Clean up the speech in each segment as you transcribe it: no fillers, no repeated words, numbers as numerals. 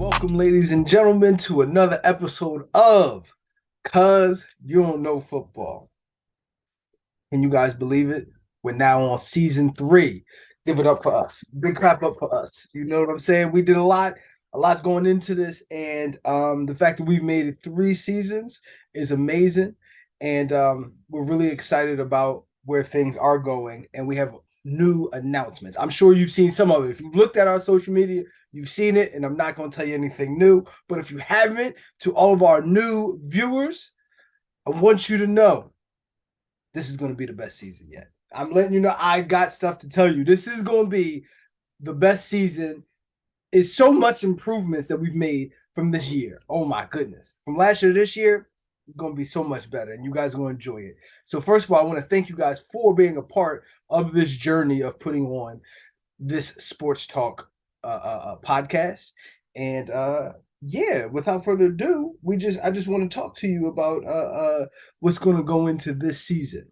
Welcome, ladies and gentlemen, to another episode of Cuz You Don't Know Football. Can you guys believe it? We're now on season 3. Give it up for us. Big clap up for us. You know what I'm saying? We did a lot's going into this, and the fact that we've made it 3 seasons is amazing. And we're really excited about where things are going, and we have new announcements. I'm sure you've seen some of it. If you've looked at our social media, you've seen it, and I'm not going to tell you anything new. But if you haven't, to all of our new viewers, I want you to know this is going to be the best season yet. I'm letting you know I got stuff to tell you. This is going to be the best season. It's so much improvements that we've made from this year. Oh my goodness. From last year to this year, it's going to be so much better, and you guys are going to enjoy it. So first of all, I want to thank you guys for being a part of this journey of putting on this sports talk podcast. And yeah, without further ado, I just want to talk to you about what's going to go into this season.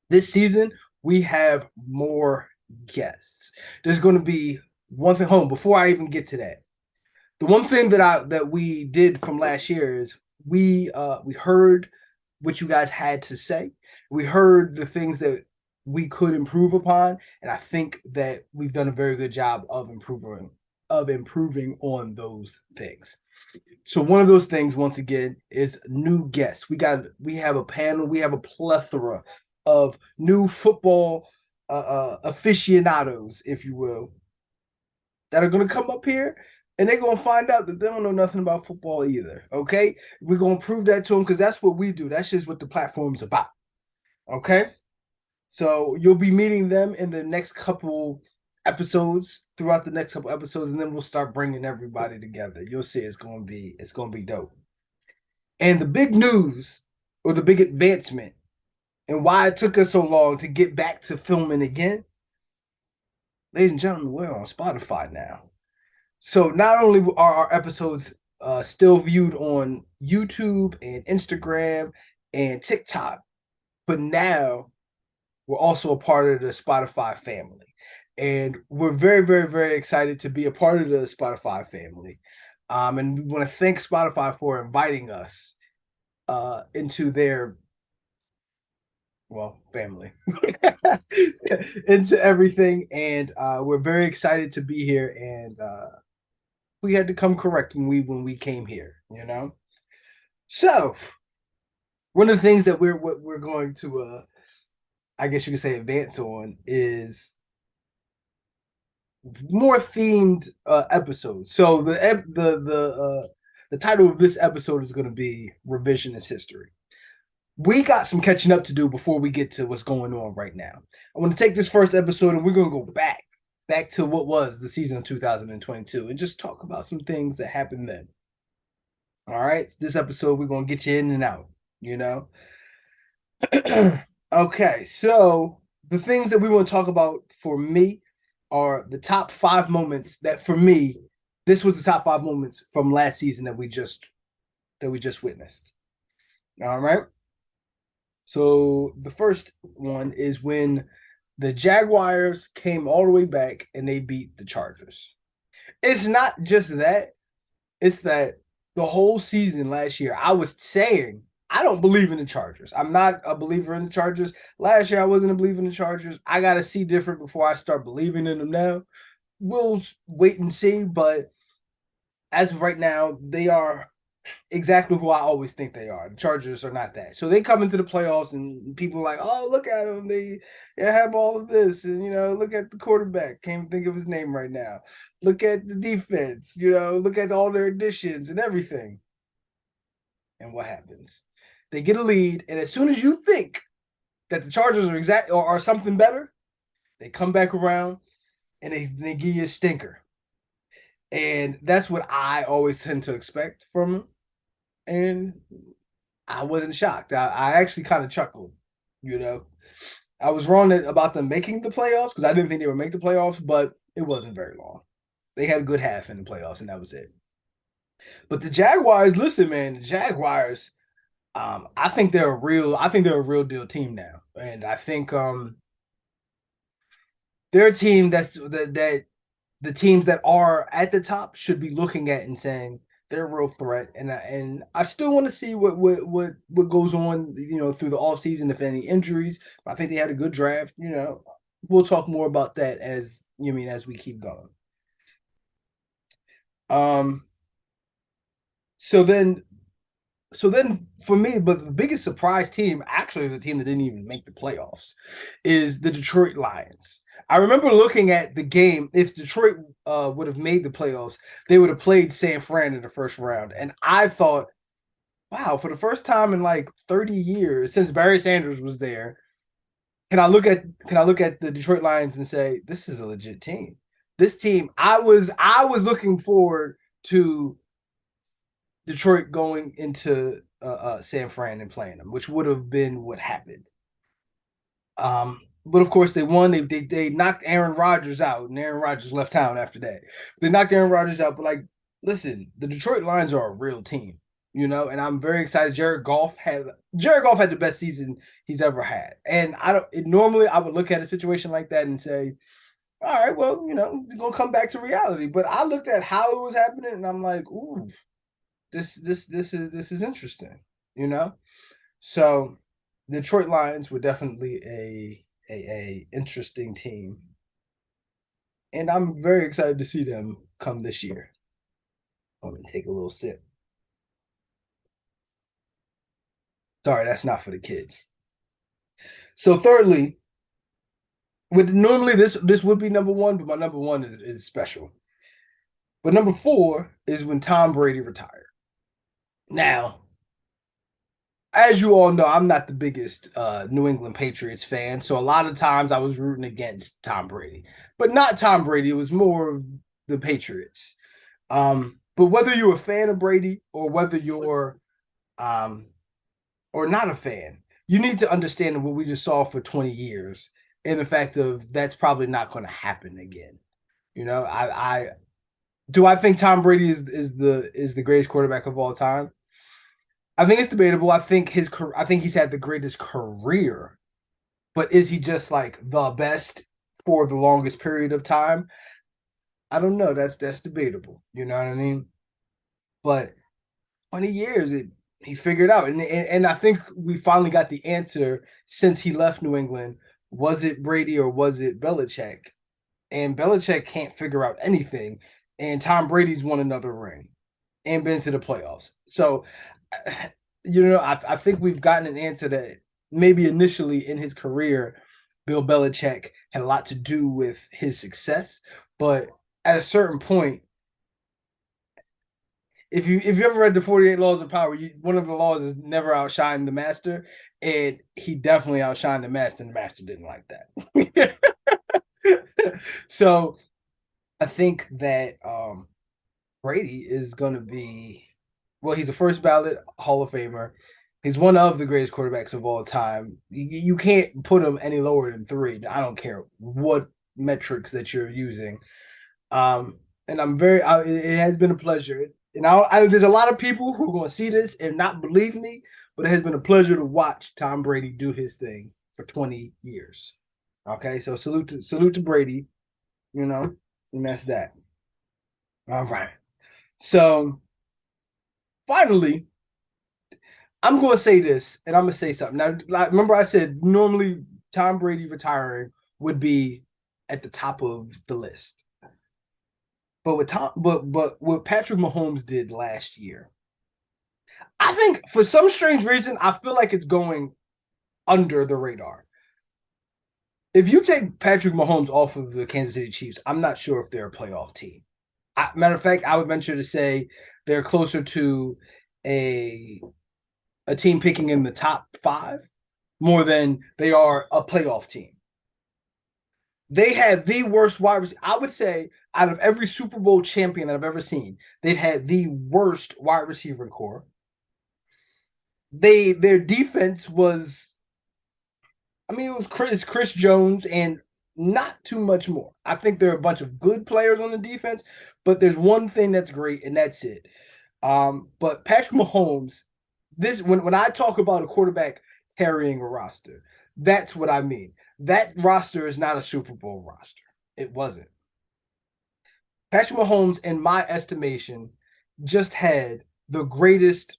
This season, we have more guests. There's going to be one thing. Home before I even get to that, the one thing that we did from last year is we heard what you guys had to say. We heard the things that we could improve upon, and I think that we've done a very good job of improving on those things. So one of those things, once again, is new guests. We have a panel. We have a plethora of new football aficionados, if you will, that are going to come up here, and they're going to find out that they don't know nothing about football either. Okay, we're going to prove that to them because that's what we do. That's just what the platform's about. Okay, so you'll be meeting them in the next couple episodes, throughout the next couple episodes, and then we'll start bringing everybody together. You'll see it's going to be dope. And the big news, or the big advancement, and why it took us so long to get back to filming again, ladies and gentlemen, we're on Spotify now. So not only are our episodes still viewed on YouTube and Instagram and TikTok, but now we're also a part of the Spotify family. And we're very, very, very excited to be a part of the Spotify family. And we want to thank Spotify for inviting us into their family into everything. And we're very excited to be here. And we had to come correct when we came here, you know. So one of the things that we're going to I guess you could say advance on is more themed episodes. So the title of this episode is going to be Revisionist History. We got some catching up to do before we get to what's going on right now. I want to take this first episode and we're going to go back to what was the season of 2022 and just talk about some things that happened then. All right, this episode we're going to get you in and out, you know. Okay, so the things that we want to talk about for me are the top 5 moments that, for me, this was the top 5 moments from last season that we just witnessed. All right. So the first one is when the Jaguars came all the way back and they beat the Chargers. It's not just that, it's that the whole season last year, I was saying I don't believe in the Chargers. I'm not a believer in the Chargers. Last year, I wasn't a believer in the Chargers. I got to see different before I start believing in them now. We'll wait and see. But as of right now, they are exactly who I always think they are. The Chargers are not that. So they come into the playoffs and people are like, oh, look at them. They have all of this. And, you know, look at the quarterback. Can't think of his name right now. Look at the defense. You know, look at all their additions and everything. And what happens? They get a lead, and as soon as you think that the Chargers are something better, they come back around and they give you a stinker. And that's what I always tend to expect from them. And I wasn't shocked. I actually kind of chuckled, you know. I was wrong about them making the playoffs because I didn't think they would make the playoffs, but it wasn't very long. They had a good half in the playoffs, and that was it. But the Jaguars, listen, man, the Jaguars, I think they're a real deal team now, and I think they're a team that the teams that are at the top should be looking at and saying they're a real threat. And I still want to see what goes on, through the offseason, if any injuries. But I think they had a good draft. We'll talk more about that as we keep going. Um. So then for me, but the biggest surprise team actually is a team that didn't even make the playoffs, is the Detroit Lions. I remember looking at the game. If Detroit would have made the playoffs, they would have played San Fran in the first round. And I thought, wow, for the first time in like 30 years since Barry Sanders was there, can I look at the Detroit Lions and say this is a legit team? This team, I was looking forward to Detroit going into San Fran and playing them, which would have been what happened. But of course they won. They knocked Aaron Rodgers out, and Aaron Rodgers left town after that. They knocked Aaron Rodgers out, but like, listen, the Detroit Lions are a real team, and I'm very excited. Jared Goff had the best season he's ever had, and normally I would look at a situation like that and say, all right, well, you're gonna come back to reality. But I looked at how it was happening, and I'm like, ooh, this is interesting, you know. So Detroit Lions were definitely a interesting team, and I'm very excited to see them come this year. I'm gonna take a little sip. Sorry, that's not for the kids. So thirdly, with normally this would be number one, but my number one is special. But number four is when Tom Brady retired. Now, as you all know, I'm not the biggest New England Patriots fan, so a lot of times I was rooting against Tom Brady, but not Tom Brady. It was more of the Patriots. But whether you're a fan of Brady or whether you're um, or not a fan, you need to understand what we just saw for 20 years and the fact of that's probably not going to happen again. I think Tom Brady is the greatest quarterback of all time. I think it's debatable. I think he's had the greatest career, but is he just like the best for the longest period of time? I don't know. That's debatable. You know what I mean? But 20 years, he figured out, and I think we finally got the answer since he left New England. Was it Brady or was it Belichick? And Belichick can't figure out anything, and Tom Brady's won another ring and been to the playoffs. So, I think we've gotten an answer that maybe initially in his career, Bill Belichick had a lot to do with his success, but at a certain point, if you ever read the 48 Laws of Power, one of the laws is never outshine the master, and he definitely outshined the master, and the master didn't like that. So I think that Brady is going to be, well, he's a first ballot Hall of Famer. He's one of the greatest quarterbacks of all time. You can't put him any lower than three. I don't care what metrics that you're using. And it has been a pleasure. And there's a lot of people who are going to see this and not believe me, but it has been a pleasure to watch Tom Brady do his thing for 20 years. Okay, so salute to Brady, and that's that. All right. So finally, I'm going to say this, and I'm going to say something. Now, remember I said normally Tom Brady retiring would be at the top of the list. But what Patrick Mahomes did last year, I think for some strange reason, I feel like it's going under the radar. If you take Patrick Mahomes off of the Kansas City Chiefs, I'm not sure if they're a playoff team. Matter of fact, I would venture to say they're closer to a a team picking in the top five more than they are a playoff team. They had the worst wide receiver. I would say out of every Super Bowl champion that I've ever seen, they've had the worst wide receiver core. Their defense was, I mean, it's Chris Jones and not too much more. I think there are a bunch of good players on the defense, but there's one thing that's great, and that's it. But Patrick Mahomes, when I talk about a quarterback carrying a roster, that's what I mean. That roster is not a Super Bowl roster. It wasn't. Patrick Mahomes, in my estimation, just had the greatest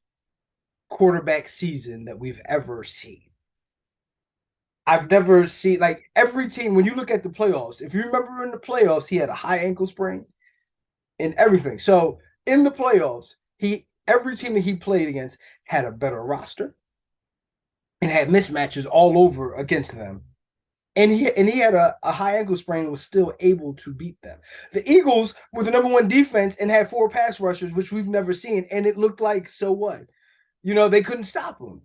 quarterback season that we've ever seen. I've never seen like every team when you look at the playoffs. If you remember in the playoffs, he had a high ankle sprain and everything. So in the playoffs, he every team that he played against had a better roster and had mismatches all over against them. And he had a high ankle sprain and was still able to beat them. The Eagles were the number one defense and had four pass rushers, which we've never seen, and it looked like so what? They couldn't stop them.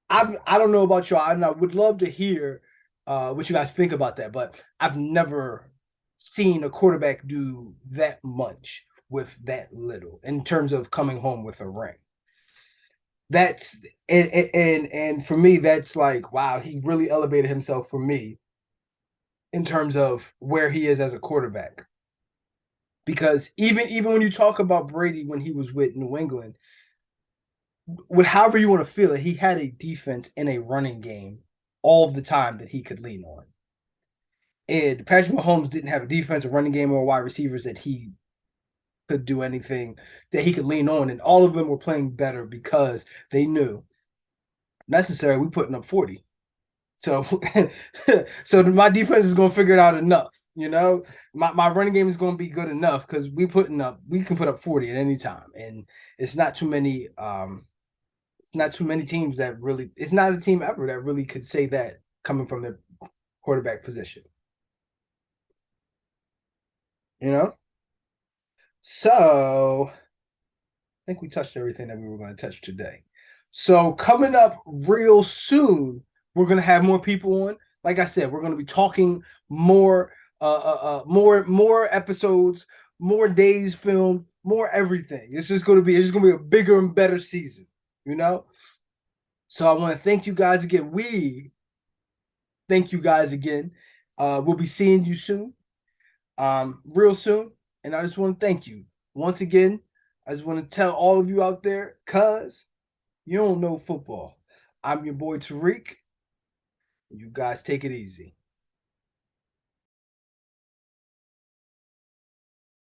I don't know about y'all, and I would love to hear what you guys think about that. But I've never seen a quarterback do that much with that little in terms of coming home with a ring. That's and for me, that's like wow, he really elevated himself for me in terms of where he is as a quarterback. Because even when you talk about Brady when he was with New England, with however you want to feel it, he had a defense and a running game all the time that he could lean on. And Patrick Mahomes didn't have a defense, a running game, or wide receivers that he could do anything that he could lean on. And all of them were playing better because they knew necessary we putting up 40. So so my defense is gonna figure it out enough. My running game is gonna be good enough because we can put up 40 at any time. And it's not too many it's not too many teams that really it's not a team ever that really could say that coming from the quarterback position. You know? So I think we touched everything that we were going to touch today. So coming up real soon, we're going to have more people on. Like I said, we're going to be talking more, more episodes, more days filmed, more everything. It's just going to be a bigger and better season. You know. So I want to thank you guys again. We thank you guys again. We'll be seeing you soon, real soon. And I just want to thank you once again. I just want to tell all of you out there, cuz you don't know football. I'm your boy Tariq. You guys take it easy.